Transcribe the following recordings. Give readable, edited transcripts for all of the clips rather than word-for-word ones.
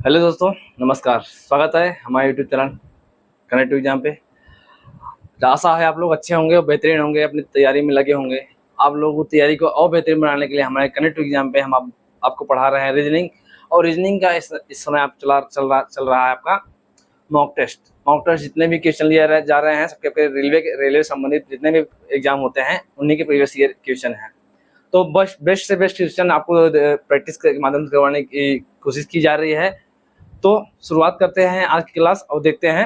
Hello दोस्तों, नमस्कार। स्वागत है हमारे YouTube channel connect to exam पे। आशा है आप लोग अच्छे होंगे और बेहतरीन होंगे, अपनी तैयारी में लगे होंगे। आप लोगों की तैयारी को और बेहतरीन बनाने के लिए हमारे कनेक्ट टू एग्जाम पे हम आपको पढ़ा रहे हैं रीजनिंग। और रीजनिंग का इस समय आप चल रहा है आपका मॉक टेस्ट। मॉक टेस्ट जितने भी क्वेश्चन लिए जा रहे हैं सबके आपके रेलवे संबंधित जितने भी एग्जाम होते हैं उन्हीं के प्रीवियस ईयर क्वेश्चन हैं। तो बस बेस्ट से बेस्ट क्वेश्चन आपको प्रैक्टिस के माध्यम से करवाने की कोशिश की जा रही है। तो शुरुआत करते हैं आज की क्लास और देखते हैं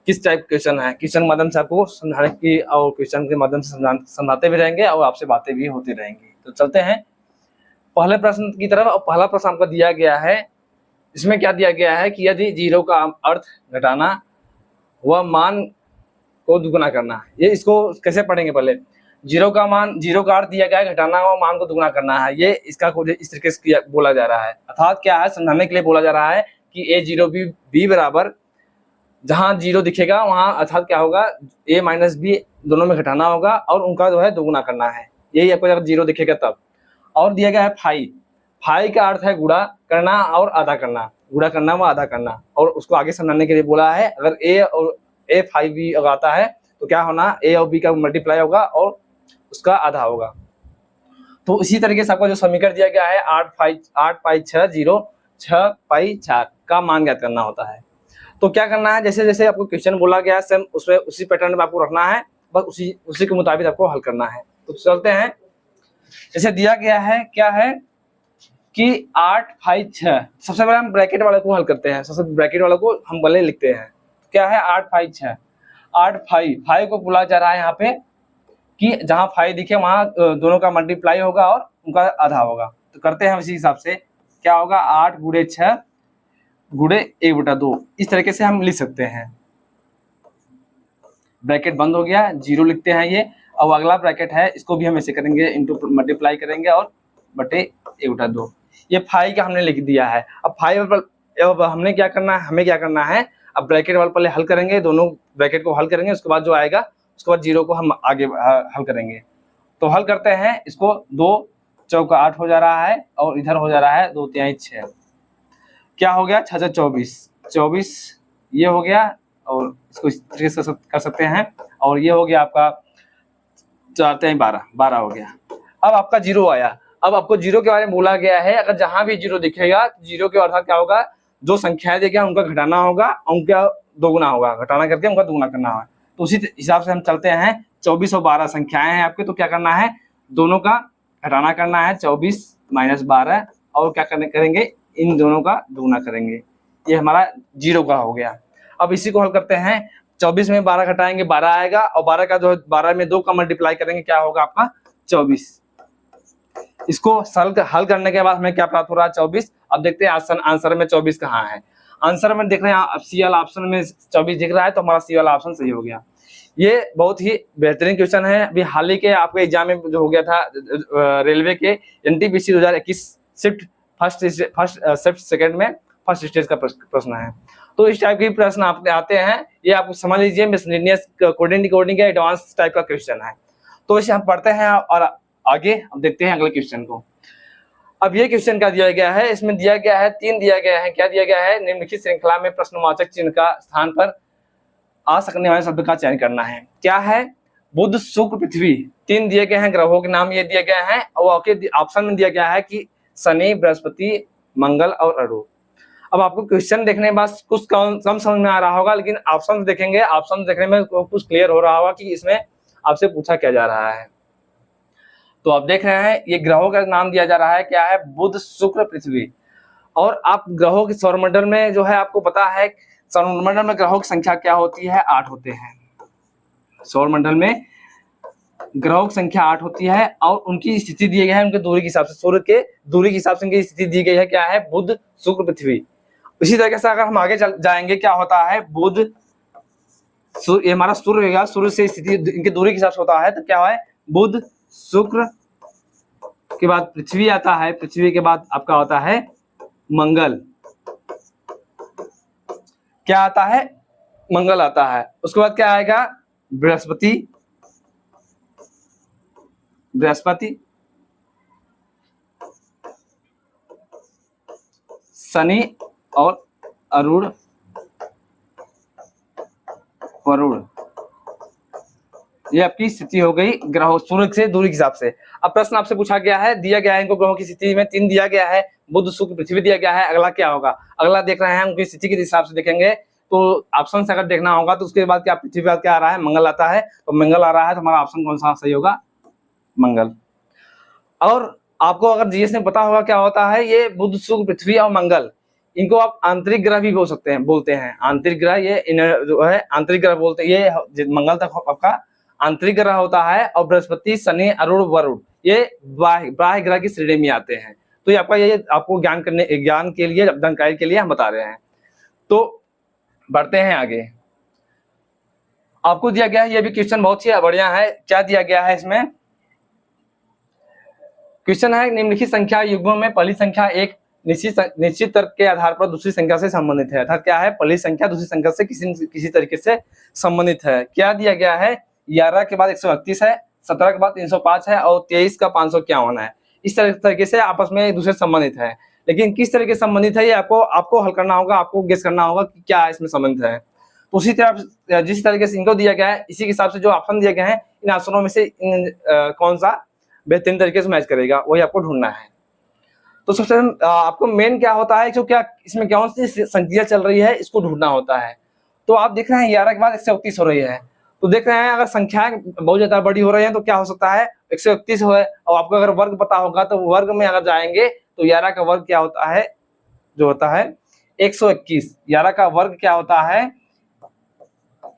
किस टाइप क्वेश्चन है। क्वेश्चन के माध्यम से आपको समझाने की और क्वेश्चन के माध्यम से समझाते भी रहेंगे और आपसे बातें भी होती रहेंगी। तो चलते हैं पहले प्रश्न की तरफ। और पहला प्रश्न आपको दिया गया है, इसमें क्या दिया गया है कि यदि जीरो का अर्थ घटाना व मान को दुगुना करना। ये इसको कैसे पढ़ेंगे, पहले जीरो का अर्थ दिया गया है, घटाना व मान को दुगुना करना है। ये इसका इस तरीके से बोला जा रहा है, अर्थात क्या है, समझाने के लिए बोला जा रहा है कि ए जीरो बी बराबर, जहां जीरो दिखेगा वहां अर्थात क्या होगा, ए माइनस बी दोनों में घटाना होगा और उनका जो है दोगुना करना है। यही आपको जब जीरो दिखेगा तब। और दिया गया है फाई का अर्थ है गुणा करना और आधा करना, गुणा करना व आधा करना। और उसको आगे समझाने के लिए बोला है, अगर ए फाई बी अगर आता है तो क्या होना, ए और बी का मल्टीप्लाई होगा और उसका आधा होगा। तो इसी तरीके से आपको जो समीकरण दिया गया है 8 पाई 6 0 6 पाई 4 का मान ज्ञात करना होता है। तो क्या करना है, जैसे जैसे आपको क्वेश्चन बोला गया है सेम उसमें उसी पैटर्न में आपको रखना है, बस उसी के मुताबिक आपको हल करना है। तो चलते हैं, जैसे दिया गया है क्या है कि 8 पाई 6, सबसे पहले हम ब्रैकेट वाले को हल करते हैं। सबसे ब्रैकेट वाले को हम पहले लिखते हैं। क्या है 8 पाई 6, 8 फाइव को बोला जा रहा है यहाँ पे कि जहां फाइव दिखे वहां दोनों का मल्टीप्लाई होगा और उनका आधा होगा। तो करते हैं उसी हिसाब से, क्या होगा 8 गुणे 6 गुणे 1/2, इस तरीके से हम लिख सकते हैं। ब्रैकेट बंद हो गया, जीरो लिखते हैं ये। अब अगला ब्रैकेट है, इसको भी हम ऐसे करेंगे, इंटू मल्टीप्लाई करेंगे और बटे 1/2। ये फाइव का हमने लिख दिया है। अब फाइव अब हमने क्या करना है, हमें क्या करना है, अब ब्रैकेट वाले पहले हल करेंगे, दोनों ब्रैकेट को हल करेंगे, उसके बाद जो आएगा उसके बाद जीरो को हम आगे हल करेंगे। तो हल करते हैं इसको, 2 चौका 8 हो जा रहा है और इधर हो जा रहा है 2 तिहाई 6। क्या हो गया 6 24 ये हो गया, और इसको इस तरीके से कर सकते हैं। और ये हो गया आपका 4 तिहाई 12 हो गया। अब आपका जीरो आया। अब आपको जीरो के बारे में बोला गया है, अगर जहां भी जीरो दिखेगा जीरो के अर्थात क्या होगा, जो संख्याएं देखेगा उनका घटाना होगा, उनका दोगुना होगा, घटाना करके उनका दोगुना करना होगा। तो उसी हिसाब से हम चलते हैं। 24 और 12 संख्याएं हैं आपके, तो क्या करना है, दोनों का घटाना करना है, 24 माइनस 12, और क्या करेंगे, इन दोनों का दोगुना करेंगे। ये हमारा जीरो का हो गया। अब इसी को हल करते हैं, 24 में 12 घटाएंगे 12 आएगा, और 12 का जो 12 में 2 का मल्टीप्लाई करेंगे, क्या होगा आपका 24। इसको हल करने के बाद हमें क्या प्राप्त हो रहा है 24। अब देखते हैं आंसर में 24 कहाँ है। आंसर में देख रहे हैं सी वाला ऑप्शन में 24 दिख रहा है, तो हमारा सी वाला ऑप्शन सही हो गया। ये बहुत ही बेहतरीन क्वेश्चन है। अभी हाल ही के आपके एग्जाम में जो हो गया था रेलवे के एनटीपीसी 2021 शिफ्ट शिफ्ट सेकंड में फर्स्ट स्टेज का प्रश्न है। तो इस टाइप के प्रश्न आपके आते हैं, ये आप समझ लीजिए मिसलेनियस कोडिंग डिकोडिंग का एडवांस टाइप का क्वेश्चन है। तो इसे हम पढ़ते हैं और आगे हम देखते हैं अगले क्वेश्चन को। अब ये क्वेश्चन क्या दिया गया है, इसमें दिया गया है 3 दिया गया है। क्या दिया गया है, निम्नलिखित श्रृंखला में प्रश्नवाचक चिन्ह का स्थान पर आ सकने वाले शब्द का चयन करना है। क्या है, बुध शुक्र पृथ्वी, 3 दिए गए हैं ग्रहों के नाम, ये दिए गए हैं। और ऑप्शन में दिया गया है कि शनि, बृहस्पति, मंगल और अरु। अब आपको क्वेश्चन देखने के बाद कुछ कम समझ में आ रहा होगा, लेकिन ऑप्शन देखेंगे, ऑप्शन देखने में कुछ क्लियर हो रहा होगा कि इसमें आपसे पूछा क्या जा रहा है। तो आप देख रहे हैं ये ग्रहों का नाम दिया जा रहा है, क्या है, बुध शुक्र पृथ्वी। और आप ग्रहों के सौरमंडल में जो है आपको पता है सौरमंडल में ग्रहों की संख्या क्या होती है, 8 होते हैं। सौरमंडल में ग्रहों की संख्या 8 होती है और उनकी स्थिति दी गई है उनके दूरी के हिसाब से, सूर्य के दूरी के हिसाब से उनकी स्थिति दी गई है, क्या है, बुध शुक्र पृथ्वी। इसी तरीके से अगर हम आगे जाएंगे, क्या होता है, बुध ये हमारा सूर्य होगा, सूर्य से स्थिति इनकी दूरी के हिसाब से होता है। तो क्या है, बुध शुक्र के बाद पृथ्वी आता है, पृथ्वी के बाद आपका होता है मंगल। क्या आता है, मंगल आता है। उसके बाद क्या आएगा, बृहस्पति, शनि और अरूढ़ वरुण, ये आपकी स्थिति हो गई ग्रहों सूर्य से दूरी के हिसाब से। अब प्रश्न आपसे पूछा गया है, दिया गया है इनको ग्रहों की स्थिति में 3 दिया गया है, बुध शुक्र पृथ्वी दिया गया है, अगला क्या होगा? अगला देख रहे हैं उनकी स्थिति के हिसाब से देखेंगे तो ऑप्शन से अगर देखना होगा तो उसके बाद क्या पृथ्वी के बाद क्या आ रहा है? मंगल आता है, तो मंगल आ रहा है तो हमारा ऑप्शन कौन सा सही होगा? मंगल। और आपको अगर जीएस में पता होगा क्या होता है, ये बुध शुक्र पृथ्वी और मंगल, इनको आप आंतरिक ग्रह भी बोल सकते हैं, बोलते हैं आंतरिक ग्रह, ये जो है आंतरिक ग्रह बोलते हैं। ये मंगल तक आपका आंतरिक ग्रह होता है और बृहस्पति शनि अरुण वरुण ये बाह्य ग्रह की श्रेणी में आते हैं। तो ये आपका ये आपको ज्ञान के लिए जानकारी के लिए हम बता रहे हैं। तो बढ़ते हैं आगे। आपको दिया गया है ये भी क्वेश्चन बहुत ही बढ़िया है। क्या दिया गया है इसमें? क्वेश्चन है निम्नलिखित संख्या युग्मों में पहली संख्या एक निश्चित तर्क के आधार पर दूसरी संख्या से संबंधित है। अर्थात क्या है? पहली संख्या दूसरी संख्या से किसी तरीके से संबंधित है। क्या दिया गया है? 11 के बाद 131 है, 17 के बाद 305 है और 23 का 551 है। इस तरीके से आपस में एक दूसरे से संबंधित है, लेकिन किस तरीके से संबंधित है ये आपको हल करना होगा, आपको गेस करना होगा कि क्या इसमें संबंधित है। तो उसी तरह जिस तरीके से इनको दिया गया है इसी के हिसाब से जो ऑप्शन दिए गए हैं इन ऑप्शनों में से कौन सा बेहतरीन तरीके से मैच करेगा वही आपको ढूंढना है। तो सबसे आपको मेन क्या होता है, जो क्या इसमें कौन सी संख्या चल रही है इसको ढूंढना होता है। तो आप देख रहे हैं 11 के बाद 131 हो रही है, तो देख रहे हैं अगर संख्याएं बहुत ज्यादा बड़ी हो रही है तो क्या हो सकता है? 131 हो है। और आपको अगर वर्ग पता होगा तो वर्ग में अगर जाएंगे तो 11 का वर्ग क्या होता है? जो होता है 121। 11 का वर्ग क्या होता है?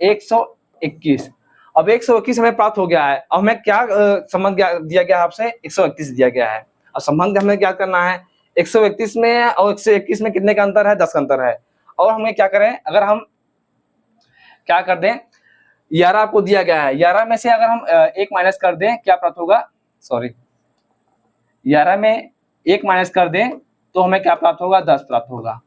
121। अब 121 हमें प्राप्त हो गया है। अब हमें क्या संबंध दिया गया है? आपसे 131 दिया गया है और संबंध हमें क्या करना है? 131 में और 121 में कितने का अंतर है? 10 का अंतर है। और हमें क्या करें? अगर हम क्या कर दें, 11 आपको दिया गया है, 11 में से अगर हम 1 माइनस कर दें क्या प्राप्त होगा? 11 में 1 माइनस कर दें तो हमें क्या प्राप्त होगा? 10 प्राप्त होगा।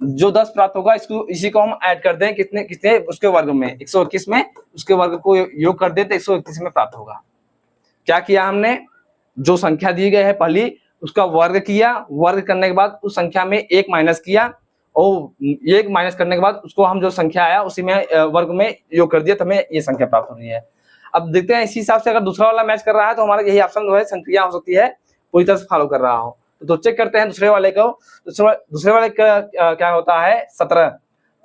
जो 10 प्राप्त होगा इसी को हम ऐड कर दें कितने कितने उसके वर्ग में, 121 में उसके वर्ग को योग कर दें तो 131 में प्राप्त होगा। क्या किया हमने? जो संख्या दी गई है पहली उसका वर्ग किया, वर्ग करने के बाद उस संख्या में 1 माइनस किया और 1 माइनस करने के बाद उसको हम जो संख्या आया उसी में वर्ग में योग कर दिया तो हमें ये संख्या प्राप्त हो रही है। अब देखते हैं इसी हिसाब से अगर दूसरा वाला मैच कर रहा है तो हमारा यही ऑप्शन जो है संक्रिया हो सकती है, पूरी तरह से फॉलो कर रहा हो। तो चेक करते हैं दूसरे वाले को। दूसरे वाले का क्या होता है? 17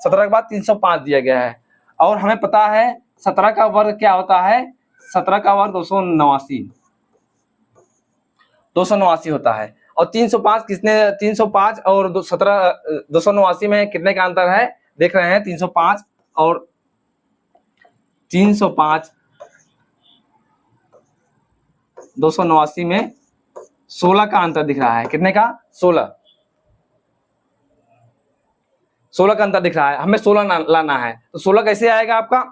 के बाद 305 दिया गया है और हमें पता है 17 का वर्ग क्या होता है? 17 का वर्ग 289 होता है। और 305 किसने? 305 और 289 में कितने का अंतर है? देख रहे हैं 305 और 289 में 16 का अंतर दिख रहा है। कितने का? 16 का अंतर दिख रहा है। हमें 16 लाना है तो 16 कैसे आएगा आपका?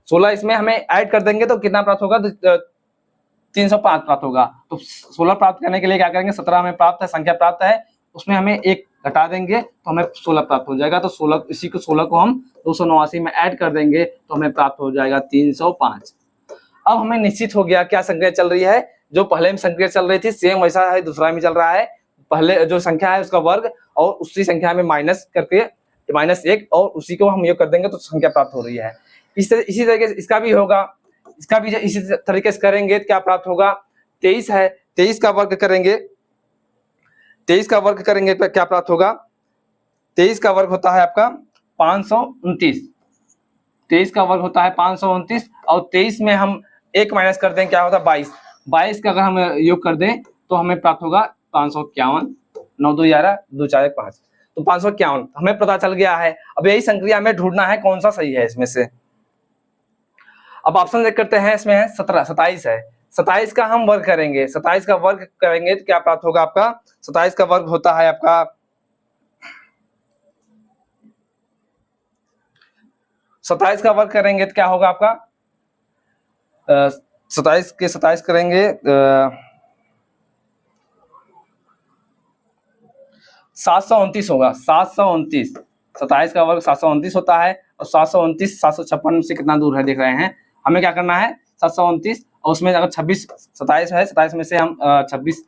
16 इसमें हमें ऐड कर देंगे तो कितना प्राप्त होगा? 305 प्राप्त होगा। तो 16 प्राप्त करने के लिए क्या करेंगे? 17 हमें प्राप्त है, संख्या प्राप्त है, उसमें हमें 1 घटा देंगे तो हमें 16 प्राप्त हो जाएगा। तो 16 को हम 289 में ऐड कर देंगे तो हमें प्राप्त हो जाएगा 305। अब हमें निश्चित हो गया क्या संख्या चल रही है। जो पहले में संख्या चल रही थी सेम वैसा है दूसरा में चल रहा है। पहले जो संख्या है उसका वर्ग और उसी संख्या में माइनस करके -1 और उसी को हम योग कर देंगे तो संख्या प्राप्त हो रही है। इसी तरीके से इसका भी होगा, इसका भी इसी तरीके से करेंगे तो क्या प्राप्त होगा? 23 है, 23 का वर्ग करेंगे, 23 का वर्ग करेंगे तो क्या प्राप्त होगा? 23 का वर्ग होता है आपका 529। 23 का वर्ग होता है 529 और 23 में हम 1 माइनस कर दें क्या होता है? 22। 22 का अगर हम योग कर दें तो हमें प्राप्त होगा 551। 9 2 11 2 4 1 5 तो 551 हमें पता चल गया है। अब यही संक्रिया हमें ढूंढना है कौन सा सही है इसमें से। अब ऑप्शन चेक करते हैं। इसमें है 27 है, 27 का हम वर्ग करेंगे, 27 का वर्ग करेंगे तो क्या प्राप्त होगा आपका? 27 का वर्ग होता है आपका 27 का वर्ग करेंगे तो क्या होगा आपका? 27 के 27 करेंगे 729 होगा। 729 27 का वर्ग 729 होता है और 729 756 से कितना दूर है देख रहे हैं। हमें क्या करना है? 729 और उसमें अगर 27 है, 27 में से हम 26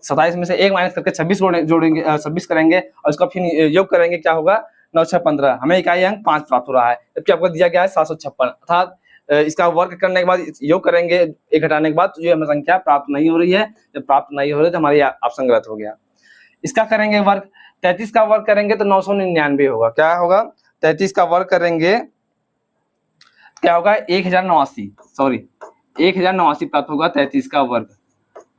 27 में से 1 माइनस करके 26 जोड़ेंगे 26 करेंगे और इसका फिर योग करेंगे, क्या होगा 9 6 15, हमें इकाई अंक 5 प्राप्त हो रहा है, जबकि आपको दिया गया है 756। अर्थात इसका वर्ग करने के बाद योग करेंगे 1 घटाने के बाद तो जो हमें संख्या प्राप्त नहीं हो रही है। जब प्राप्त नहीं हो रही तो हमारी ऑप्शन गलत हो गया। इसका करेंगे वर्ग, 33 का वर्ग करेंगे तो 999 होगा। क्या होगा 33 का वर्ग करेंगे क्या होगा 1089, सॉरी 1089 प्राप्त होगा 33 का वर्ग।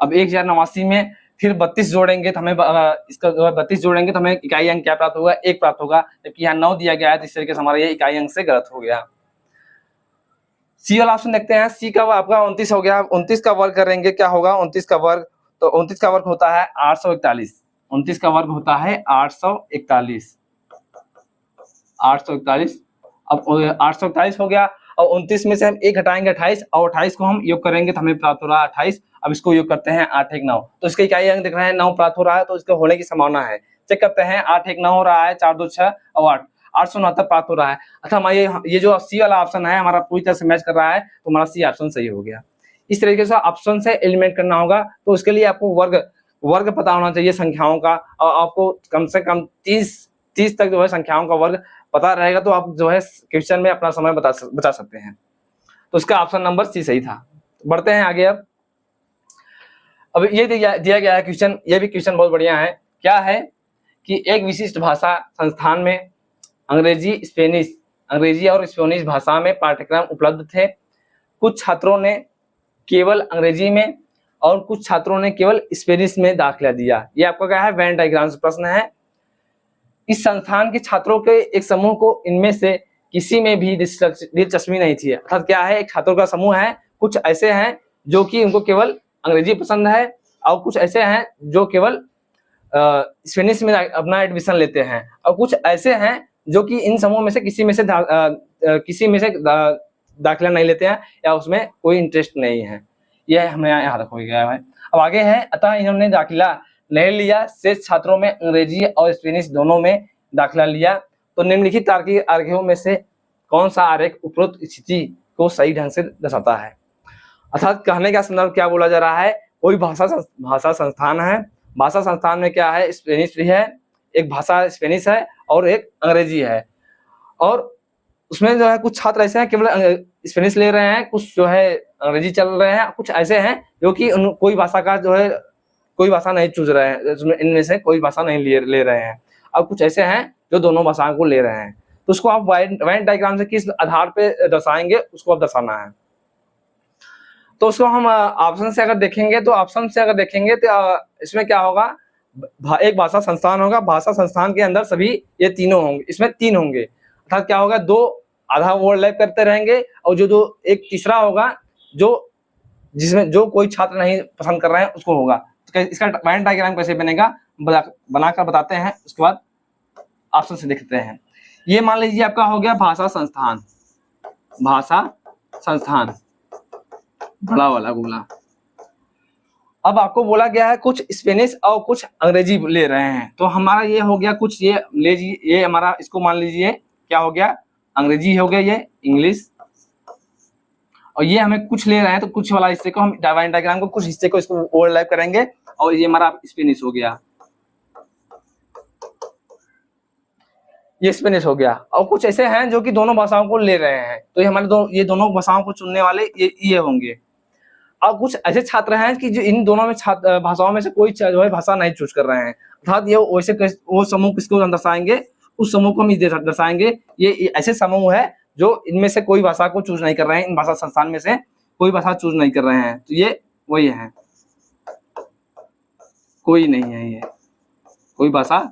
अब 1089 में फिर 32 जोड़ेंगे तो हमें इसका 32 जोड़ेंगे तो हमें इकाई अंक क्या प्राप्त होगा 1 प्राप्त होगा, जबकि यहाँ 9 दिया गया है तो इस तरीके से हमारा ये इकाई अंक से गलत हो गया। सी वाला ऑप्शन देखते हैं। सी का आपका 29 हो गया। 29 का वर्ग करेंगे क्या होगा 29 का वर्ग, तो 29 का वर्ग होता है 841। 29 का वर्ग होता है 841। अब 841 हो गया और 29 में से हम 1 घटाएंगे 28 और 28 को हम योग करेंगे तो हमें प्राप्त हो रहा है 28। अब इसको योग करते हैं 8 1 9, तो इसका इकाई अंक दिख रहा है 9 प्राप्त हो रहा है, तो इसके होने की संभावना है। चेक करते हैं 8 1 9 हो रहा है, 4 2 6 और 8 869 प्राप्त हो रहा है। अच्छा हमारे ये जो सी वाला ऑप्शन है हमारा पूरी तरह से मैच कर रहा है, तो हमारा सी ऑप्शन सही हो गया। इस तरीके से ऑप्शन से एलिमिनेट करना होगा, तो उसके लिए आपको वर्ग पता होना चाहिए संख्याओं का, और आपको कम से कम 30 तक जो है संख्याओं का वर्ग पता रहेगा तो आप जो है क्वेश्चन में अपना समय बचा सकते हैं। तो इसका ऑप्शन नंबर सी सही था। बढ़ते हैं आगे। अब ये दिया गया है क्वेश्चन, ये भी क्वेश्चन बहुत बढ़िया है। क्या है कि एक विशिष्ट भाषा संस्थान में अंग्रेजी और स्पेनिश भाषा में पाठ्यक्रम उपलब्ध थे। कुछ छात्रों ने केवल अंग्रेजी में और कुछ छात्रों ने केवल स्पेनिश में दाखिला दिया। ये आपका क्या है वेन डायग्राम से प्रश्न है। इस संस्थान के छात्रों के एक समूह को इनमें से किसी में भी दिलचस्पी नहीं थी। अर्थात क्या है एक छात्रों का समूह है, कुछ ऐसे हैं जो कि उनको केवल अंग्रेजी पसंद है और कुछ ऐसे हैं जो केवल स्पेनिश में अपना एडमिशन लेते हैं, और कुछ ऐसे हैं जो कि इन समूह में से किसी में से दाखिला नहीं लेते हैं या उसमें कोई इंटरेस्ट नहीं है। यह हमें यहाँ रखा गया है। अब आगे है, अतः इन्होंने दाखिला नहीं लिया, शेष छात्रों में अंग्रेजी और स्पेनिश दोनों में दाखिला लिया। तो निम्नलिखित तार्किक आरेखों में से कौन सा आरेख उपरोक्त स्थिति को सही ढंग से दर्शाता है। अर्थात कहने का संदर्भ क्या बोला जा रहा है, कोई भाषा संस्थान है, भाषा संस्थान में क्या है स्पेनिश भी है, एक भाषा स्पेनिश है और एक अंग्रेजी है, और उसमें जो है कुछ छात्र ऐसे हैं केवल स्पेनिश ले रहे हैं, कुछ जो है अंग्रेजी चल रहे हैं, कुछ ऐसे हैं जो कि कोई भाषा का जो है कोई भाषा नहीं चूज रहे हैं, इनमें से कोई भाषा नहीं ले रहे हैं, और कुछ ऐसे हैं जो दोनों भाषाओं को ले रहे हैं। तो उसको आप वेन डायग्राम से किस आधार पे दर्शाएंगे उसको आप दर्शाना है। तो उसको हम ऑप्शन से अगर देखेंगे तो इसमें क्या होगा, एक भाषा संस्थान होगा, भाषा संस्थान के अंदर सभी ये तीनों होंगे, इसमें 3 होंगे। अर्थात क्या होगा 2 आधा ओवरलैप करते रहेंगे, और जो एक तीसरा होगा जिसमें जो कोई छात्र नहीं पसंद कर रहे हैं उसको होगा। तो इसका वेन डायग्राम कैसे बनेगा बनाकर बताते हैं, उसके बाद ऑप्शन से देखते हैं। ये मान लीजिए आपका हो गया भाषा संस्थान बड़ा वाला गोला। अब आपको बोला गया है कुछ स्पेनिश और कुछ अंग्रेजी ले रहे हैं, तो हमारा ये हो गया कुछ ये लीजिए, ये हमारा इसको मान लीजिए क्या हो गया अंग्रेजी हो गया, ये इंग्लिश, और ये हमें कुछ ले रहे हैं तो कुछ वाला हिस्से को हम वेन डायग्राम को कुछ हिस्से को इसको ओवरलैप करेंगे, और ये हमारा स्पेनिश हो गया, ये स्पेनिश हो गया, और कुछ ऐसे हैं जो कि दोनों भाषाओं को ले रहे हैं, तो ये हमारे ये दोनों भाषाओं को चुनने वाले ये होंगे। और कुछ ऐसे छात्र हैं कि जो इन दोनों में भाषाओं में से कोई जो है भाषा नहीं चूज कर रहे हैं। अर्थात ये वैसे वो समूह किसको हम दर्शाएंगे, उस समूह को हम दर्शाएंगे। ये ऐसे समूह है जो इनमें से कोई भाषा को चूज नहीं कर रहे हैं, इन भाषा संस्थान में से कोई भाषा चूज नहीं कर रहे हैं, तो ये वही है, कोई नहीं है ये कोई भाषा।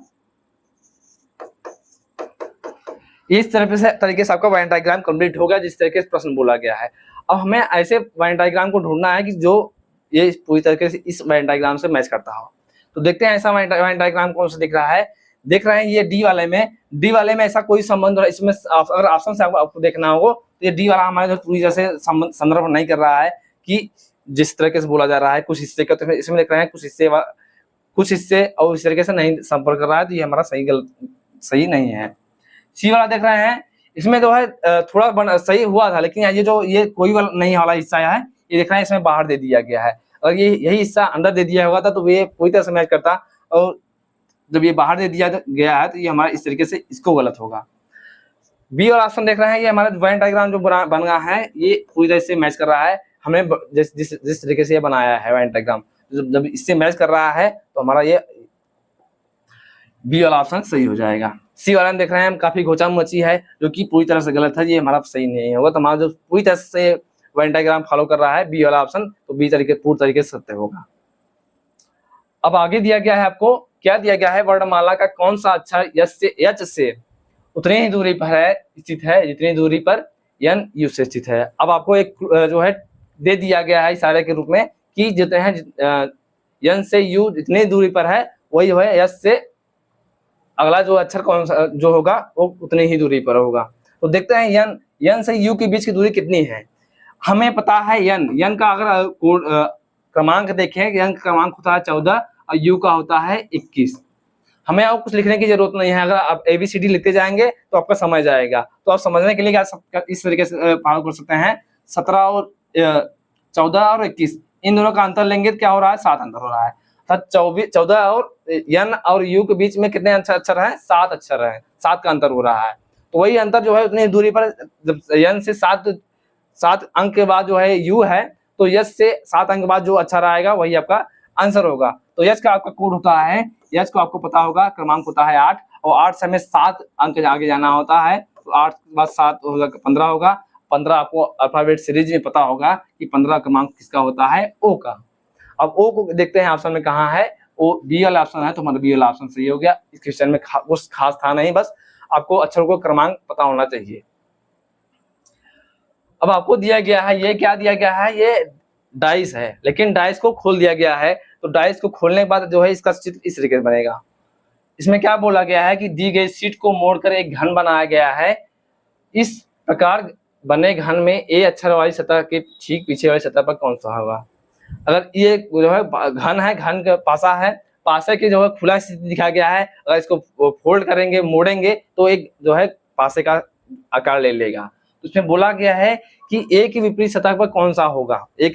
इस तरीके से आपका वेन डायग्राम कंप्लीट हो गया, जिस तरीके से प्रश्न बोला गया है। अब हमें ऐसे वेन डायग्राम को ढूंढना है कि जो ये पूरी तरीके से इस वेन डायग्राम से मैच करता हो। तो देखते हैं ऐसा वेन डायग्राम कौन सा दिख रहा है। देख रहे हैं ये डी वाले में ऐसा कोई संबंध, इसमें अगर ऑप्शन से आपको देखना होगा तो ये डी वाला हमारे पूरी तरह से संदर्भ नहीं कर रहा है कि जिस तरीके से बोला जा रहा है। कुछ हिस्से का तो इसमें देख रहे हैं, कुछ हिस्से और इस तरीके से नहीं संपर्क कर रहा है, तो ये हमारा सही नहीं है। सी वाला देख रहे हैं, इसमें जो है थोड़ा सही हुआ था, लेकिन ये कोई वाला नहीं वाला हिस्सा है, ये देख रहे हैं इसमें बाहर दे दिया गया है। और ये यही हिस्सा अंदर दे दिया हुआ था तो ये पूरी तरह से मैच करता, और जब ये बाहर दे दिया गया है तो ये हमारा इस तरीके से इसको गलत होगा। बी वाला ऑप्शन देख रहे हैं, ये हमारा वेन डायग्राम जो बन गया है ये पूरी तरह से मैच कर रहा है, हमने जिस तरीके से ये बनाया है वेन डायग्राम, जब इससे मैच कर रहा है तो हमारा ये बी वाला ऑप्शन सही हो जाएगा। सी वाला में देख रहे हैं हम काफी घोचा मची है जो कि पूरी तरह से गलत है, ये हमारा सही नहीं होगा। तो हमारा जो पूरी तरह से वेन डायग्राम फॉलो कर रहा है बी वाला ऑप्शन, तो बी पूरी तरीके से सत्य होगा। अब आगे दिया गया है आपको, क्या दिया गया है, वर्णमाला का कौन सा अक्षर एच से उतनी ही दूरी पर है स्थित है जितनी दूरी पर यन यू से स्थित है। अब आपको एक जो है दे दिया गया है इशारे के रूप में कि जितने हैं यन से यू जितनी दूरी पर है वही जो है यस से अगला जो अक्षर कौन सा जो होगा वो उतनी ही दूरी पर होगा। तो देखते हैं यन से यू के बीच की दूरी कितनी है। हमें पता है यन का अगर क्रमांक देखें, यन का क्रमांक होता है 14 और यू का होता है 21। हमें और कुछ लिखने की जरूरत नहीं है, अगर आप ABCD लिखते जाएंगे तो आपका समझ जाएगा। तो आप समझने के लिए इस तरीके से पालन कर सकते हैं, 17 और 14 और 21 इन दोनों का अंतर लेंगे तो क्या हो रहा है, 7 अंतर हो रहा है। 14 और यन और यू के बीच में कितने अक्षर हैं, 7 अक्षर हैं, 7 का अंतर हो रहा है। तो वही अंतर जो है उतनी दूरी पर जब यन से 7 अंक के बाद जो है यू है तो यस से 7 अंक के बाद जो अक्षर आएगा वही आपका आंसर होगा। तो यस का आपका कोड होता है, यस को आपको पता होगा क्रमांक होता है 8 और 8 से हमें 7 अंक आगे जाना होता है, तो 8 के बाद 7 होगा 15 होगा। 15 आपको अल्फाबेट सीरीज में पता होगा कि 15 क्रमांक किसका होता है, ओ का। अब ओ को देखते हैं ऑप्शन में कहाँ है, ओ बी वाला ऑप्शन है, तो हमारा बी वाला ऑप्शन सही हो गया। इस क्वेश्चन में कुछ खास था नहीं, बस आपको अक्षरों को क्रमांक पता होना चाहिए। अब आपको दिया गया है, ये क्या दिया गया है, ये डाइस है, लेकिन डाइस को खोल दिया गया है। तो डाइस को खोलने के बाद जो है इसका चित्र इस तरीके से बनेगा। इसमें क्या बोला गया है कि दी गई शीट को मोड़कर एक घन बनाया गया है। इस प्रकार बने घन में ए अक्षर वाली सतह के ठीक पीछे वाली सतह पर कौन सा होगा। अगर ये जो है घन है, घन का पासा है, पासे के जो है खुला स्थिति दिखाया गया है, अगर इसको फोल्ड करेंगे मोड़ेंगे तो एक जो है पासे का आकार ले लेगा। तो इसमें बोला गया है कि ए की विपरीत सतह पर कौन सा होगा, ए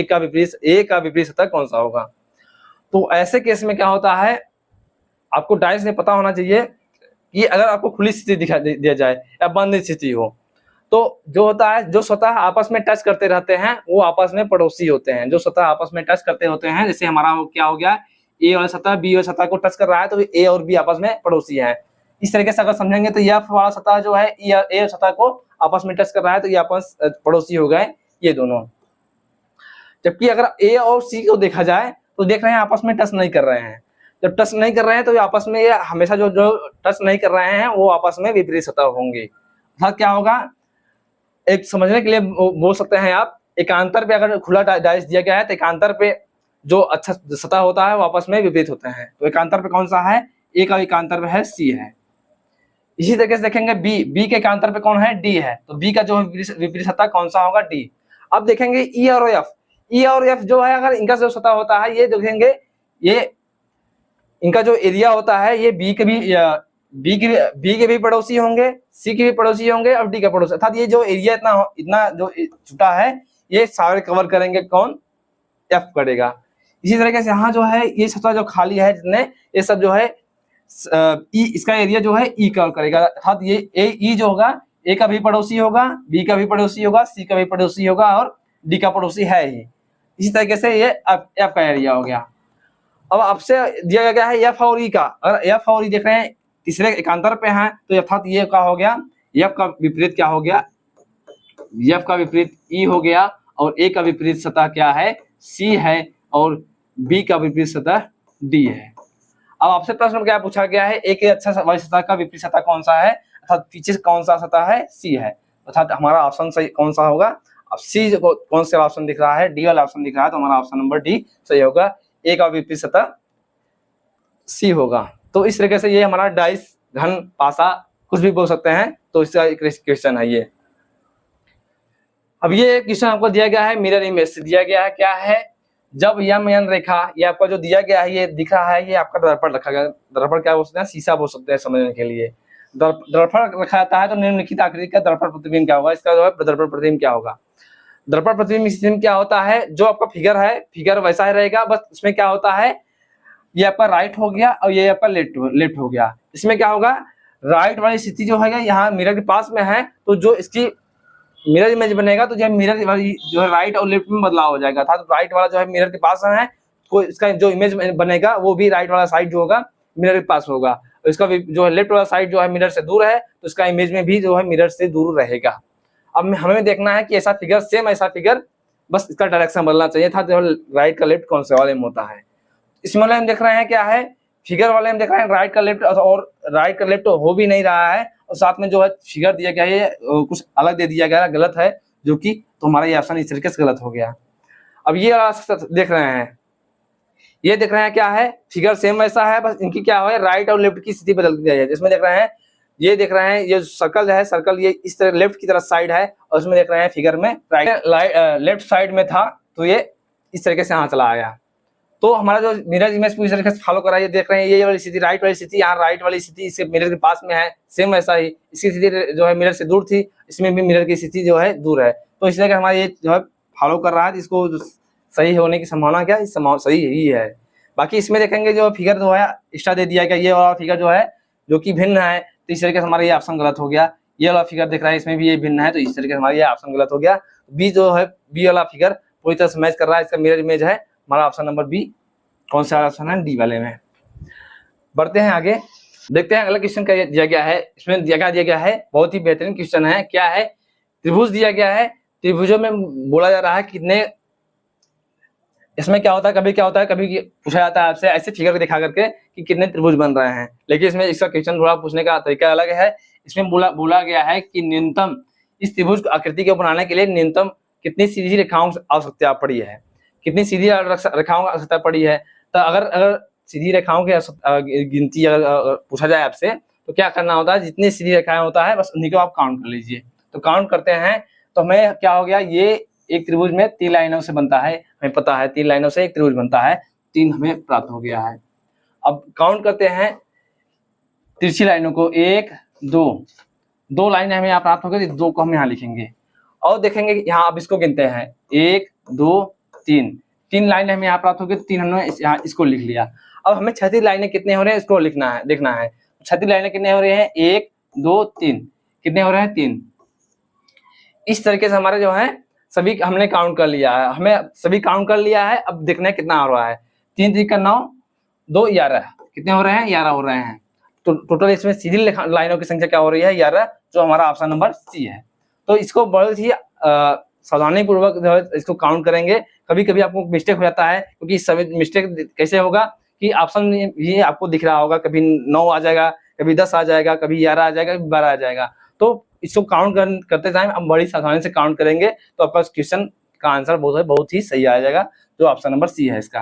का विपरीत सतह कौन सा होगा। तो ऐसे केस में क्या होता है, आपको डाइस में पता होना चाहिए कि अगर आपको खुली स्थिति दिखा दिया जाए या बंद स्थिति हो तो जो होता है, जो सतह आपस में टच करते रहते हैं वो आपस में पड़ोसी होते हैं। जो सतह आपस में टच करते होते हैं, जैसे हमारा क्या हो गया, ए वाला सतह बी वाला सतह को टच कर रहा है तो ए और बी आपस में पड़ोसी हैं। इस तरीके से अगर समझेंगे तो एफ वाला सतह जो है ए सतह को आपस में टच कर रहा है तो ये आपस पड़ोसी हो गए ये दोनों। जबकि अगर ए और सी को देखा जाए तो देख रहे हैं आपस में टच नहीं कर रहे हैं। जब टच नहीं कर रहे हैं तो ये आपस में, ये हमेशा जो टच नहीं कर रहे हैं वो आपस में विपरीत सतह होंगे। अर्थात क्या होगा, एक समझने के लिए बोल सकते हैं आप, एकांतर पे अगर खुला डाइस दिया गया है तो एकांतर पे जो अच्छा सतह होता है वो आपस में विपरीत होते हैं। तो एकांतर पे कौन सा है, ए का एकांतर पे है सी है। इसी तरीके से देखेंगे बी के एकांतर पे कौन है, डी है। तो बी का जो विपरीत सतह कौन सा होगा, डी। अब देखेंगे ई और एफ जो है, अगर इनका जो सतह होता है ये देखेंगे, ये इनका जो एरिया होता है ये बी के भी पड़ोसी होंगे, सी के भी पड़ोसी होंगे और डी का पड़ोसी। अर्थात ये जो एरिया इतना जो छुटा है ये सारे कवर करेंगे कौन, एफ करेगा। इसी तरीके से यहाँ जो है ये सतह जो खाली है जितने, ये सब जो है इसका एरिया जो है ई कवर करेगा। अर्थात ये ई जो होगा ए का भी पड़ोसी होगा, बी का भी पड़ोसी होगा, सी का भी पड़ोसी होगा और डी का पड़ोसी है ही। इसी तरीके से ये एफ का एरिया हो गया। अब आपसे दिया गया है एफ और ई का, अगर एफ और ई देख रहे हैं तीसरे एकांतर पे हैं तो अर्थात ये क्या हो गया, एफ का विपरीत क्या हो गया, एफ का विपरीत ई हो गया और ए का विपरीत सतह क्या है, सी है और बी का विपरीत सतह डी है। अब आपसे प्रश्न क्या पूछा गया है, ए के अच्छा वाली सतह का विपरीत सतह कौन सा है, अर्थात पीछे कौन सा सतह है, सी है। अर्थात हमारा ऑप्शन सही कौन सा होगा, अब सी कौन सा ऑप्शन दिख रहा है, डी वाला ऑप्शन दिख रहा है, तो हमारा ऑप्शन नंबर डी सही होगा, ए का विपरीत सतह सी होगा। तो इस तरीके से ये हमारा डाइस, घन, पासा कुछ भी बोल सकते हैं, तो इसका एक क्वेश्चन है ये। अब ये क्वेश्चन आपको दिया गया है मिरर इमेज से दिया गया है, क्या है, जब यम एन रेखा, ये आपका जो दिया गया है ये दिख रहा है, ये आपका दर्पण रखा गया, दर्पण क्या बोल सकते हैं, शीशा बोल सकते हैं समझने के लिए। दर्पण रखा जाता है तो निम्नलिखित आकृति का दर्पण प्रतिबिंब क्या होगा, इसका जो है दर्पण प्रतिबिंब क्या होगा। दर्पण प्रतिबिंब स्थिति में क्या होता है, जो आपका फिगर है फिगर वैसा ही रहेगा, बस उसमें क्या होता है ये आपका राइट हो गया और ये आपका लेफ्ट हो गया। इसमें क्या होगा, राइट वाली स्थिति जो है यहाँ मिरर के पास में है, तो जो इसकी मिरर इमेज बनेगा तो जो मिरर वाली जो है राइट और लेफ्ट में बदलाव हो जाएगा। था तो राइट वाला जो है मिरर के पास है, कोई इसका जो इमेज बनेगा वो भी राइट वाला साइड जो होगा मिरर के पास होगा, और इसका जो है लेफ्ट वाला साइड जो है मिरर से दूर है तो इसका इमेज में भी जो है मिरर से दूर रहेगा। अब हमें देखना है कि ऐसा फिगर सेम ऐसा फिगर, बस इसका डायरेक्शन बदलना चाहिए था, जो राइट का लेफ्ट कौन से वाले में होता है। इसमें वाले हम देख रहे हैं क्या है, फिगर वाले हम देख रहे हैं राइट का लेफ्ट, और राइट का लेफ्ट हो भी नहीं रहा है, और साथ में जो है फिगर दिया गया है कुछ अलग दे दिया गया, गलत है, जो कि तो हमारा ये ऑप्शन इस तरीके से गलत हो गया। अब ये देख रहे हैं, ये देख रहे हैं क्या है, फिगर सेम ऐसा है, बस इनकी क्या है राइट और लेफ्ट की स्थिति बदल दी है। जिसमें देख रहे हैं, ये देख रहे हैं ये सर्कल है, सर्कल ये इस तरह लेफ्ट की तरफ साइड है, और उसमें देख रहे हैं फिगर में राइट लेफ्ट साइड में था, तो ये इस तरीके से यहाँ चला आया। तो हमारा जो मिरर इमेज पूरी तरीके से फॉलो कर रहा है, ये देख रहे हैं ये वाली स्थिति राइट वाली स्थिति, यहाँ राइट वाली स्थिति इसके मिरर के पास में है, सेम ऐसा ही इसकी स्थिति जो है मिरर से दूर थी, इसमें भी मिरर की स्थिति जो है दूर है, तो इसलिए हमारा ये जो है फॉलो कर रहा है, इसको सही होने की संभावना क्या है, सही ही है। बाकी इसमें देखेंगे जो फिगर जो है एक्स्ट्रा दे दिया गया, ये वाला फिगर जो है जो कि भिन्न है, तो इस तरीके से हमारा ये ऑप्शन गलत हो गया। ये वाला फिगर दिख रहा है इसमें भी ये भिन्न है, तो इस तरीके से हमारा ये ऑप्शन गलत हो गया। बी जो है बी वाला फिगर पूरी तरह से मैच कर रहा है, इसका मिरर इमेज है, हमारा ऑप्शन नंबर बी कौन सा ऑप्शन है, डी वाले में। बढ़ते हैं आगे, देखते हैं अगला क्वेश्चन क्या दिया गया है। इसमें दिया गया है बहुत ही बेहतरीन क्वेश्चन है, क्या है, त्रिभुज दिया गया है, त्रिभुजों में बोला जा रहा है कितने, इसमें क्या होता है कभी क्या होता है कभी पूछा जाता है आपसे ऐसे फिगर दिखा करके कि कितने त्रिभुज बन रहे हैं, लेकिन इसमें इसका क्वेश्चन थोड़ा पूछने का तरीका अलग है। इसमें बोला गया है कि न्यूनतम इस त्रिभुज आकृति को बनाने के लिए न्यूनतम कितनी सीधी रेखाओं की आवश्यकता पड़ी है, कितनी सीधी रेखाओं की आवश्यकता पड़ी है। तो अगर सीधी रेखाओं की गिनती अगर पूछा जाए आपसे तो क्या करना होता है, जितनी सीधी रेखाएं होता है बस उन्हीं को आप काउंट कर लीजिए। तो काउंट करते हैं तो हमें क्या हो गया, ये एक त्रिभुज में 3 लाइनों से बनता है, हमें पता है 3 लाइनों से एक त्रिभुज बनता है, 3 हमें प्राप्त हो गया है। अब काउंट करते हैं तिरछी लाइनों को, 1 2 लाइन हमें यहाँ प्राप्त हो गई, 2 को हम यहाँ लिखेंगे और देखेंगे यहाँ अब इसको गिनते हैं 1 2 3 लाइन हमें यहाँ प्राप्त हो गई, 3 हमने यहाँ इसको लिख लिया। अब हमें क्षैतिज लाइनें कितने हो रहे हैं इसको लिखना है, देखना है क्षैतिज लाइनें कितने हो रहे हैं, 1 2 3 कितने हो रहे हैं 3। इस तरीके से हमारे जो है सभी हमने काउंट कर लिया है, हमें सभी काउंट कर लिया है। अब देखना है कितना हो रहा है, 3 3 का 9 2 11 कितने हो रहे हैं, 11 हो रहे हैं। तो टोटल इसमें सीधी लाइनों की संख्या क्या हो रही है, 11, जो हमारा ऑप्शन नंबर सी है। तो इसको बहुत ही सावधानी पूर्वक जो है इसको काउंट करेंगे। कभी कभी आपको मिस्टेक हो जाता है, क्योंकि इस समय मिस्टेक कैसे होगा कि ऑप्शन ये आपको दिख रहा होगा, कभी 9 आ जाएगा, कभी 10 आ जाएगा, कभी 11 आ जाएगा, कभी 12 आ जाएगा। तो इसको काउंट करते टाइम हम बड़ी सावधानी से काउंट करेंगे तो आपका क्वेश्चन का आंसर बहुत ही सही आ जाएगा, जो ऑप्शन नंबर सी है इसका।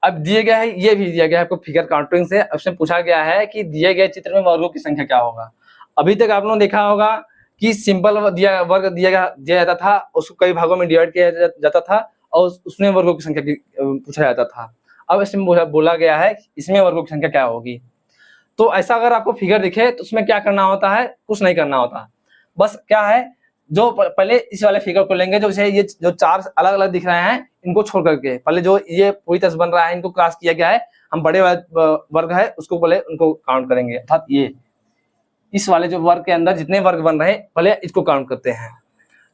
अब दिए गया है, ये भी दिया गया है आपको फिगर काउंटिंग से, उसमें पूछा गया है कि दिए गए चित्र में वर्गों की संख्या क्या होगा। अभी तक आप लोगों ने देखा होगा कि सिंपल वर्ग दिया जाता था, उसको कई भागों में डिवाइड किया जाता था और उसमें वर्गों की संख्या पूछा जाता था। अब इसमें बोला गया है इसमें वर्गों की संख्या क्या होगी। तो ऐसा अगर आपको फिगर दिखे तो उसमें क्या करना होता है, कुछ नहीं करना होता, बस क्या है जो पहले इस वाले फिगर को लेंगे, जो ये जो 4 अलग अलग दिख रहे हैं इनको छोड़ करके पहले जो ये पूरी तरह बन रहा है इनको क्रॉस किया गया है, हम बड़े वाले वर्ग है उसको पहले उनको काउंट करेंगे, अर्थात ये इस वाले जो वर्ग के अंदर जितने वर्ग बन रहे हैं पहले इसको काउंट करते हैं।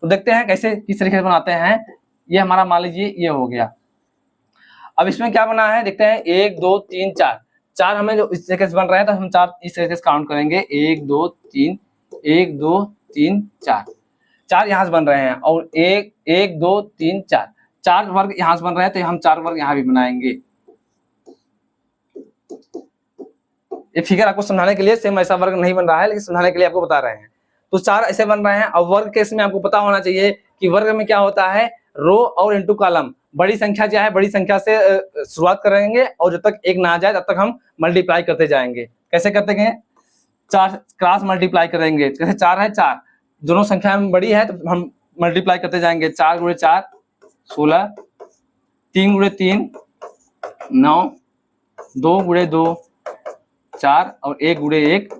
तो देखते हैं कैसे किस तरीके से बनाते हैं। ये हमारा मान लीजिए ये हो गया। अब इसमें क्या बना है देखते हैं, 1 2 3 4 हमें जो इस तरीके से बन रहे हैं तो हम 4 इस तरीके से काउंट करेंगे, 1 2 3 1 2 3 4 यहाँ से बन रहे हैं, और 1 2 3 4 वर्ग यहाँ से बन रहे हैं तो हम 4 वर्ग यहाँ भी बनाएंगे। ये फिगर आपको समझाने के लिए, सेम ऐसा वर्ग नहीं बन रहा है लेकिन समझाने के लिए आपको बता रहे हैं। तो 4 ऐसे बन रहे हैं। अब वर्ग केस में आपको पता होना चाहिए कि वर्ग में क्या होता है, रो और इनटू कॉलम, बड़ी संख्या क्या है, बड़ी संख्या से शुरुआत करेंगे और जब तक 1 ना आ जाए तब तक हम मल्टीप्लाई करते जाएंगे। कैसे करते हैं, 4 क्रॉस मल्टीप्लाई करेंगे, जैसे 4 है 4 दोनों संख्या में बड़ी है तो हम मल्टीप्लाई करते जाएंगे, 4 गुणे 4 16, 3 गुणे 3 9, 2 गुणे 2 4 और 1 गुणे 1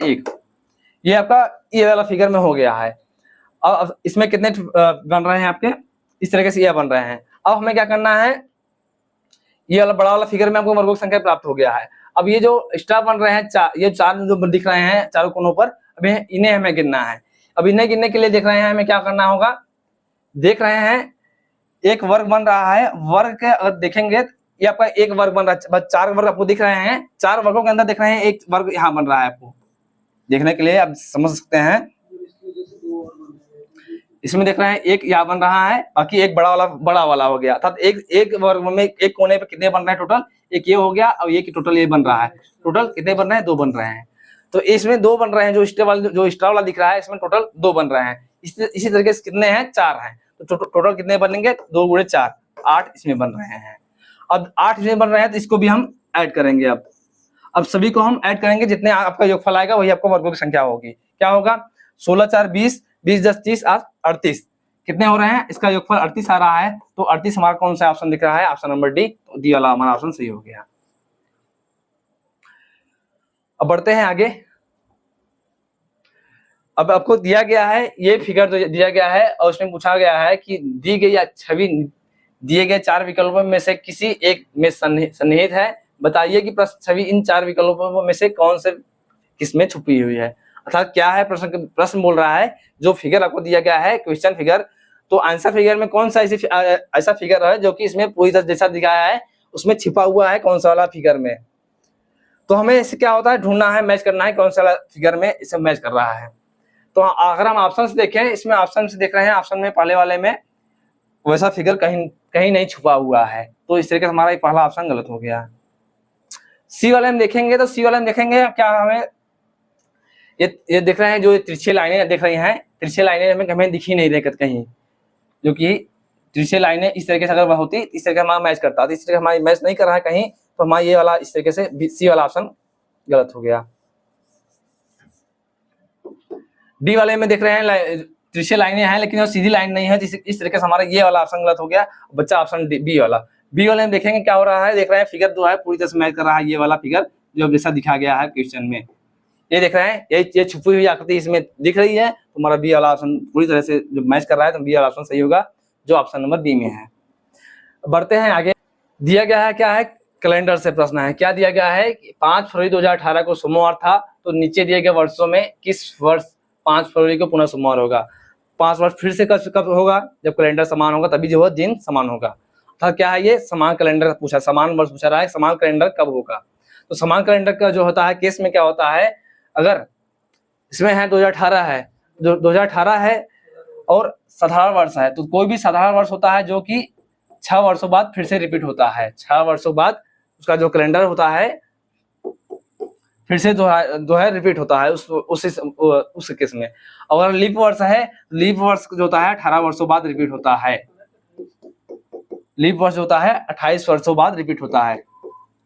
1। ये आपका ये वाला फिगर में हो गया है। अब इसमें कितने बन रहे हैं आपके, इस तरीके से ये बन रहे हैं। अब हमें क्या करना है, ये वाला बड़ा वाला फिगर में आपको वर्गों की संख्या प्राप्त हो गया है। अब ये जो स्टार बन रहे हैं ये चार जो दिख रहे हैं चारों कोनों पर, अभी इन्हें हमें गिनना है। अब इन्हें गिनने के लिए देख रहे हैं हमें क्या करना होगा, देख रहे हैं एक वर्ग बन रहा है, वर्ग के अगर देखेंगे ये आपका एक वर्ग बन रहा है, बस 4 वर्ग आपको दिख रहे हैं, 4 वर्गों के अंदर देख रहे हैं एक वर्ग यहाँ बन रहा है। आपको देखने के लिए आप समझ सकते हैं, इसमें देख रहे हैं एक यहाँ बन रहा है, बाकी एक बड़ा वाला हो गया, अर्थात एक वर्ग में एक कोने पे कितने बन रहे हैं टोटल, एक ये हो गया और ये टोटल ये बन रहा है। टोटल कितने बन रहे हैं, 2 बन रहे हैं। तो इसमें 2 बन रहे हैं, जो स्टार वाला दिख रहा है इसमें टोटल 2 बन रहे हैं। इसी तरीके से कितने हैं, 4 हैं। तो टोटल कितने बनेंगे, 2 गुणे 4, 8 इसमें बन रहे हैं। अब 8 इसमें बन रहे हैं तो इसको भी हम ऐड करेंगे। अब सभी को हम ऐड करेंगे, जितने आपका योगफल आएगा वही आपको वर्गों की संख्या होगी। क्या होगा, 16 4 20, 20 10 30 38, कितने हो रहे हैं, इसका योगफल 38 आ रहा है। तो 38 हमारा कौन सा ऑप्शन दिख रहा है, ऑप्शन नंबर डी, तो डी वाला हमारा ऑप्शन सही हो गया। अब बढ़ते हैं आगे। अब आपको दिया गया है ये फिगर जो दिया गया है और उसमें पूछा गया है कि दी गई छवि दिए गए 4 विकल्पों में से किसी एक में सन्निहित है, बताइए कि प्रश्न छवि इन 4 विकल्पों में से कौन से किसमें छुपी हुई है। अर्थात क्या है, प्रश्न बोल रहा है जो फिगर आपको दिया गया है क्वेश्चन फिगर, तो आंसर फिगर में कौन सा ऐसा फिगर है जो कि इसमें पूरी तरह जैसा दिखाया है उसमें छिपा हुआ है, कौन सा वाला फिगर में। तो हमें इससे क्या होता है, ढूंढना है, मैच करना है कौन सा फिगर में इसे मैच कर रहा है। तो अगर हम ऑप्शन से देखें, इसमें ऑप्शन से देख रहे हैं, ऑप्शन में पहले वाले में वैसा फिगर कहीं नहीं छुपा हुआ है, तो इस तरीके से हमारा पहला ऑप्शन गलत हो गया। सी वाले में देखेंगे, तो सी वाले में देखेंगे क्या हमें ये देख रहे हैं जो तिरछे लाइनें दिख रही हैं, तिरछे लाइनें हमें दिख ही नहीं रही कहीं, जो कि तिरछे लाइनें इस तरीके से अगर होती इस तरीके हमारा मैच करता, तो इस तरीके हमारी मैच नहीं कर रहा है कहीं, तो हमारा ये वाला इस तरीके से सी वाला ऑप्शन गलत हो गया। डी वाले में देख रहे हैं तिरछे लाइनें हैं लेकिन सीधी लाइन नहीं है, इस तरीके से हमारा ये वाला ऑप्शन गलत हो गया, बच्चा ऑप्शन बी वाला। बी वाले में देखेंगे क्या हो रहा है, देख रहे हैं फिगर जो है पूरी तरह से मैच कर रहा है, ये वाला फिगर जो जैसा दिखा गया है क्वेश्चन में, ये देख रहे हैं ये छुपी हुई आकृति इसमें दिख रही है, तो हमारा बी वाला ऑप्शन पूरी तरह से जो मैच कर रहा है, तो बी वाला ऑप्शन सही होगा जो ऑप्शन नंबर बी में है। बढ़ते हैं आगे। दिया गया है क्या है, कैलेंडर से प्रश्न है। क्या दिया गया है, 5 फरवरी 2018 को सोमवार था, तो नीचे दिए गए वर्षों में किस वर्ष 5 फरवरी को पुनः सोमवार होगा। 5 वर्ष फिर से कब होगा, जब कैलेंडर समान होगा तभी जो है दिन समान होगा। अर्थात क्या है, ये समान कैलेंडर पूछा, समान वर्ष पूछा रहा है, समान कैलेंडर कब होगा। तो समान कैलेंडर का जो होता है केस में क्या होता है, अगर इसमें है 2018 है, 2018 है और साधारण वर्ष है, तो कोई भी साधारण वर्ष होता है जो कि 6 वर्षों बाद फिर से रिपीट होता है, 6 वर्षों बाद उसका जो कैलेंडर होता है फिर से जो है रिपीट होता है उस केस में। अगर लीप वर्ष है, लीप वर्ष जो होता है 18 वर्षों बाद रिपीट होता है, लीप वर्ष होता है 28 वर्षों बाद रिपीट होता है,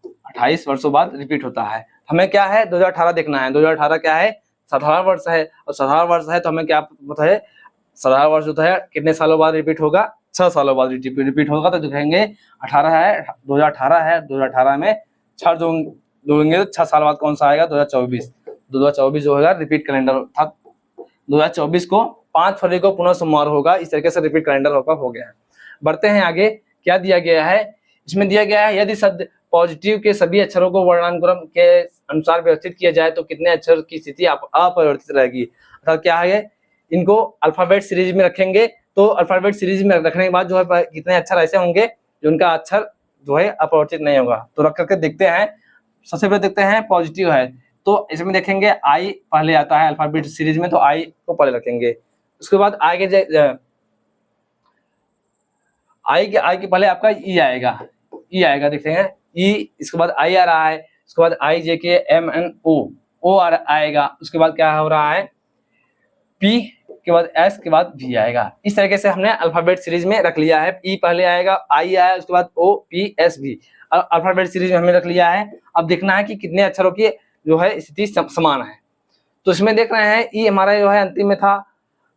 28 वर्षों बाद रिपीट होता है। हमें क्या है 2018 देखना है, 2018 क्या है, साधारण वर्ष है, और साधारण वर्ष है तो हमें क्या पता है, साधारण वर्ष होता है कितने सालों बाद रिपीट होगा, 6 सालों बाद रिपीट होगा। तो दिखाएंगे 18 है, 2018 है, 2018 में 6 जोड़ेंगे तो 6 साल बाद कौन सा आएगा, 2024 जो होगा रिपीट कैलेंडर था। 2024 को 5 फरवरी को पुनः सोमवार होगा, इस तरीके से रिपीट कैलेंडर हो गया है। बढ़ते हैं आगे। क्या दिया गया है, इसमें दिया गया है यदि शब्द पॉजिटिव के सभी अक्षरों को वर्णानुक्रम के अनुसार व्यवस्थित किया जाए तो कितने अक्षर की स्थिति अपरिवर्तित रहेगी। अर्थात क्या है, इनको अल्फाबेट सीरीज में रखेंगे, तो अल्फाबेट सीरीज में रखने के बाद जो है कितने अक्षर ऐसे होंगे जो उनका अक्षर जो है अपरिवर्तित नहीं होगा। तो रख करके देखते हैं। सबसे पहले देखते हैं पॉजिटिव है, तो इसमें देखेंगे आई पहले आता है अल्फाबेट सीरीज में, तो आई को पहले रखेंगे। उसके बाद आगे आई के पहले आपका ई आएगा, देखते हैं ई, इसके बाद आई आ रहा है, उसके बाद आई जे के एम एन ओ आएगा, उसके बाद क्या हो रहा है पी के बाद एस के बाद भी आएगा। इस तरीके से हमने अल्फाबेट सीरीज में रख लिया है। ई पहले आएगा, आई आया, उसके बाद ओ पी एस भी अल्फाबेट सीरीज में हमने रख लिया है। अब देखना है कि कितने अक्षरों की जो है स्थिति समान है। तो इसमें देख रहे हैं ई हमारा जो है अंतिम में था,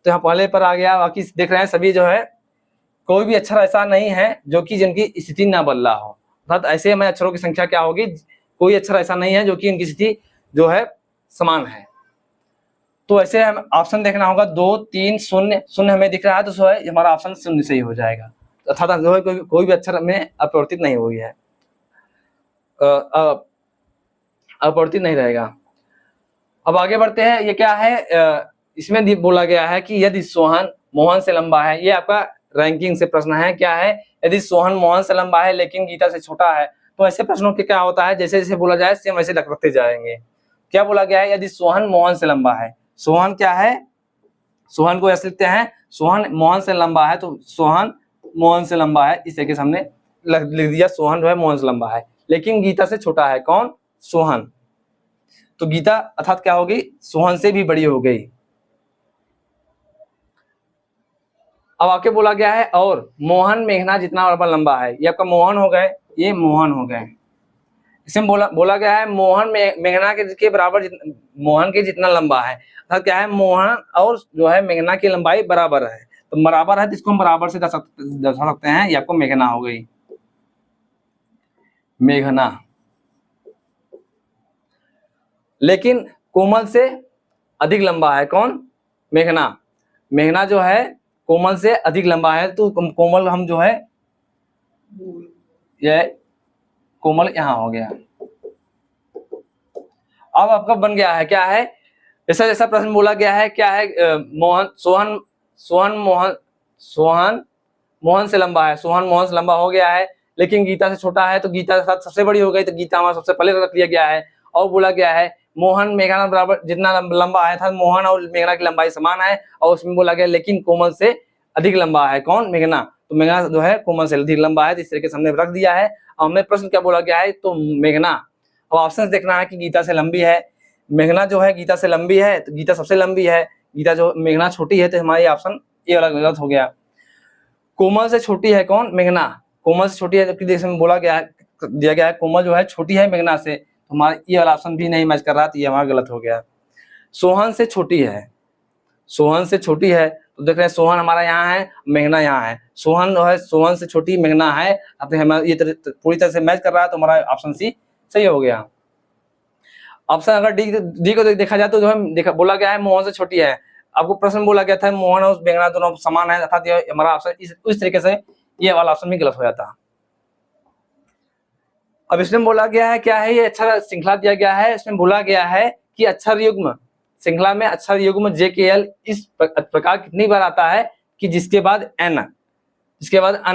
तो यहाँ पहले पर आ गया। बाकी देख रहे हैं सभी जो है कोई भी अक्षर ऐसा नहीं है जो कि जिनकी स्थिति ना बदला हो। अर्थात ऐसे हमें अक्षरों की संख्या क्या होगी, कोई अक्षर ऐसा नहीं है जो कि इनकी स्थिति जो है समान है। तो ऐसे हम ऑप्शन देखना होगा 2 3 0 0 हमें दिख रहा है, तो जो है हमारा ऑप्शन 0 सही हो जाएगा, अर्थात जो है कोई भी अक्षर में अपरिवर्तित नहीं हुई है, अपरिवर्तित नहीं रहेगा। अब आगे बढ़ते हैं, ये क्या है, इसमें बोला गया है कि यदि सोहन मोहन से लंबा है, ये आपका रैंकिंग से प्रश्न है, क्या है, यदि सोहन मोहन से लंबा है लेकिन गीता से छोटा है, तो ऐसे प्रश्नों के क्या होता है, जैसे जैसे बोला जाए सेम वैसे रखते जाएंगे। क्या बोला गया है, यदि सोहन मोहन से लंबा है, सोहन क्या है, सोहन को ऐसे लिखते हैं, सोहन मोहन से लंबा है, तो सोहन मोहन से लंबा है, इस तरीके से हमने लिख दिया, सोहन जो है मोहन से लंबा है लेकिन गीता से छोटा है, कौन, सोहन, तो गीता अर्थात क्या होगी, सोहन से भी बड़ी हो गई। अब आके बोला गया है और मोहन मेघना जितना लंबा है, ये आपका मोहन हो गए, ये मोहन हो गए। इसमें बोला गया है मोहन मेघना के बराबर, मोहन के जितना लंबा है, अर्थात क्या है, मोहन और जो है मेघना की लंबाई बराबर है, तो बराबर है तो इसको हम बराबर से दर्शा सकते हैं, ये आपको मेघना हो गई, मेघना। लेकिन कोमल से अधिक लंबा है, कौन, मेघना, मेघना जो है कोमल से अधिक लंबा है, तो कोमल हम जो है, ये कोमल यहां हो गया। अब आपका बन गया है, क्या है, जैसा जैसा प्रश्न बोला गया है, क्या है, मोहन सोहन सोहन मोहन सोहन मोहन से लंबा है, सोहन मोहन से लंबा हो गया है लेकिन गीता से छोटा है, तो गीता के साथ सबसे बड़ी हो गई, तो गीता हमारा सबसे पहले रख लिया गया है। और बोला गया है मोहन मेघना बराबर जितना लंबा है था, मोहन और मेघना की लंबाई समान है, और उसमें बोला गया लेकिन कोमल से अधिक लंबा है, कौन, मेघना, तो मेघना जो है कोमल से अधिक लंबा है, तो इस तरीके से हमने रख दिया है। और हमें प्रश्न क्या बोला गया है, तो मेघना। अब ऑप्शन देखना है कि गीता से लंबी है, मेघना जो है गीता से लंबी है, तो गीता सबसे लंबी है, गीता जो मेघना छोटी है, तो हमारी ऑप्शन ये वाला गलत हो गया। कोमल से छोटी है, कौन, मेघना, कोमल से छोटी है, जबकि इसमें बोला गया है, दिया गया है कोमल जो है छोटी है मेघना से, तो हमारा ये वाला ऑप्शन भी नहीं मैच कर रहा, तो ये हमारा गलत हो गया। सोहन से छोटी है, सोहन से छोटी है, तो देख रहे हैं सोहन हमारा यहाँ है, मेघना यहाँ है, सोहन जो है सोहन से छोटी मेघना है, अब हमारा ये पूरी तरह से मैच कर रहा है, तो हमारा ऑप्शन सी सही हो गया। ऑप्शन अगर डी को देखा जाए तो जो है बोला गया है मोहन से छोटी है, आपको प्रश्न बोला गया था मोहन और मेघना दोनों समान है, अर्थात हमारा ऑप्शन इस तरीके से ये वाला ऑप्शन भी गलत हो जाता। अब इसमें बोला गया है, क्या है, ये अक्षर श्रृंखला दिया गया है, इसमें बोला गया है कि अक्षर युग्म श्रृंखला में अक्षर युग्म JKL इस प्रकार कितनी बार आता है कि जिसके बाद n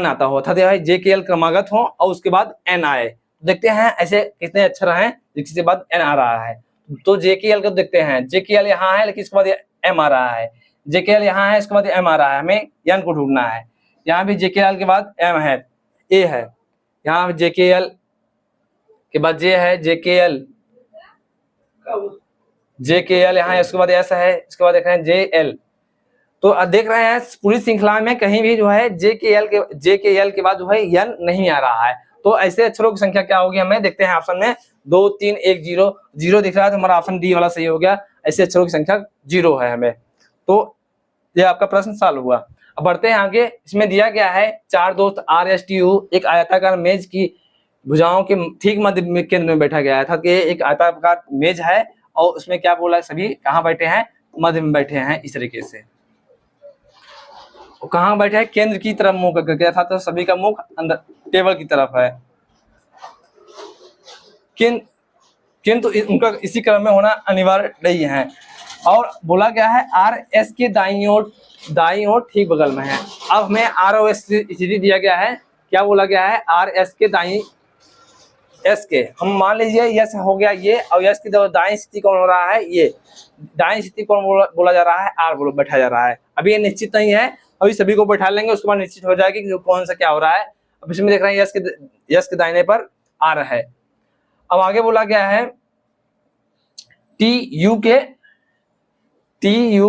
आता हो, अर्थात JKL क्रमागत हो और उसके बाद n आए। देखते हैं ऐसे कितने अक्षर हैं जिसके बाद n आ रहा है, तो JKL को देखते हैं, JKL यहाँ है लेकिन इसके बाद m आ रहा है, JKL यहाँ है इसके बाद m आ रहा है, हमें n को ढूंढना है। यहाँ भी JKL के बाद m है, a है, यहाँ JKL के बाद J है, JKL यहाँ है, इसके बाद S है, इसके बाद देख रहे हैं JL, तो देख रहे हैं पूरी श्रृंखला में कहीं भी जो है JKL के बाद जो है n नहीं आ रहा है, तो ऐसे अक्षरों की संख्या क्या होगी, हमें देखते हैं ऑप्शन में 2 3 1 0 0 दिख रहा है, तो हमारा ऑप्शन डी वाला सही हो गया, ऐसे अक्षरों की संख्या 0 है हमें, तो ये आपका प्रश्न सॉल्व हुआ। अब बढ़ते हैं आगे, इसमें दिया गया है 4 दोस्त RSTU एक आयताकार मेज की भुजाओं के ठीक मध्य केंद्र में बैठा गया है, था कि एक आयताकार मेज है और उसमें क्या बोला है, सभी कहाँ बैठे हैं, मध्य में बैठे हैं, इस तरीके से कहाँ बैठे हैं, केंद्र की तरफ मुंह करके था, तो सभी का मुख अंदर टेबल की तरफ है, किंतु उनका इसी क्रम में होना अनिवार्य नहीं है। और बोला गया है RS के दाईं ओर ठीक बगल में है। अब हमें ROS स्थिति दिया गया है, क्या बोला गया है, RS के दाईं S के, हम मान लीजिए यस हो गया ये, और यस की दाईं स्थिति कौन हो रहा है, ये दाईं स्थिति कौन बोला जा रहा है, R बैठा जा रहा है। अभी ये निश्चित नहीं है, अभी सभी को बैठा लेंगे, उसके बाद निश्चित हो जाएगी कि कौन सा क्या हो रहा है। अब इसमें देख रहे हैं यस के दाहिने पर R है। अब आगे बोला गया है TU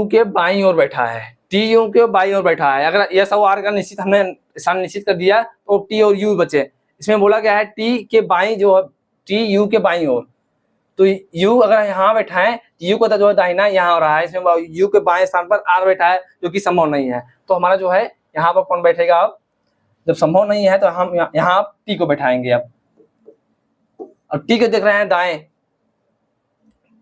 के बाईं ओर बैठा है, TU के बाईं ओर बैठा है। अगर यस और R का निश्चित हमने स्थान निश्चित कर दिया तो T और U बचे। इसमें बोला गया है T के बाईं जो TU के बाईं ओर, तो U अगर यहाँ बैठा है, U को जो है दाहिना यहाँ हो रहा है, इसमें U के बाएं स्थान पर R बैठा है जो कि संभव नहीं है, तो हमारा जो है यहाँ पर कौन बैठेगा, अब जब संभव नहीं है तो हम यहाँ T को बैठाएंगे। अब T को देख रहे हैं दाएं,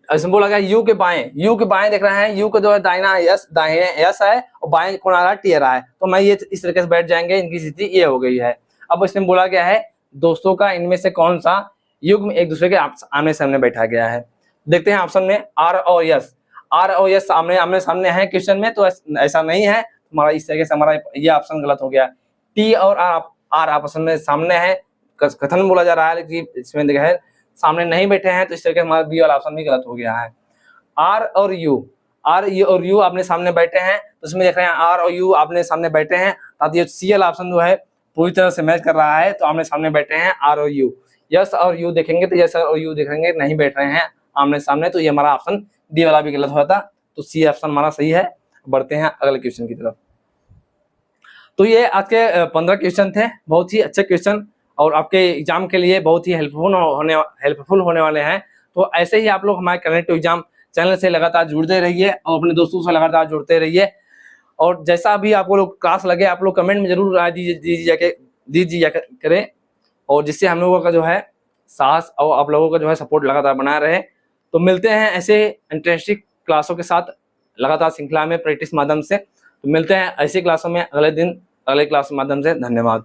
इसमें बोला गया यू के बाएं देख रहे हैं, यू का जो है दाहिना यस दाहिने यस है और बाएं कोण आ रहा है टी आ रहा है, तो मैं ये इस तरीके से बैठ जाएंगे, इनकी स्थिति ये हो गई है। अब इसमें बोला गया है दोस्तों का इनमें से कौन सा युग्म एक दूसरे के आमने सामने बैठा गया है। देखते हैं ऑप्शन में आर और यस, आर और यस आमने आमने सामने है क्वेश्चन में, तो ऐसा नहीं है, हमारा इस तरीके से हमारा ये ऑप्शन गलत हो गया। टी और आर आपस में सामने है, कथन बोला जा रहा है कि इसमें देखा है सामने नहीं बैठे हैं, तो इस तरीके से हमारा बी वाला ऑप्शन भी गलत हो गया है। आर और यू आमने सामने बैठे हैं, तो इसमें देख रहे हैं आर और यू आमने सामने बैठे हैं, ताकि सी वाला ऑप्शन जो है पूरी तरह से मैच कर रहा है, तो आमने सामने बैठे हैं आर और यू। यस और यू देखेंगे तो यस और यू देखेंगे नहीं बैठ रहे हैं आमने सामने, तो ये हमारा ऑप्शन डी वाला भी गलत हुआ था, तो सी ऑप्शन हमारा सही है। बढ़ते हैं अगले क्वेश्चन की तरफ। तो ये आज के 15 क्वेश्चन थे, बहुत ही अच्छे क्वेश्चन और आपके एग्जाम के लिए बहुत ही हेल्पफुल होने वाले हैं। तो ऐसे ही आप लोग हमारे कनेक्ट टू एग्जाम चैनल से लगातार जुड़ते रहिए और अपने दोस्तों से लगातार जुड़ते रहिए। और जैसा भी आपको लोग क्लास लगे आप लोग कमेंट में जरूर राय दीजिए करें, और जिससे हम लोगों का जो है साहस और आप लोगों का जो है सपोर्ट लगातार बना रहे। तो मिलते हैं ऐसे इंटरेस्टिंग क्लासों के साथ लगातार श्रृंखला में प्रैक्टिस माध्यम से। तो मिलते हैं ऐसी क्लासों में अगले दिन अगले क्लास के माध्यम से। धन्यवाद।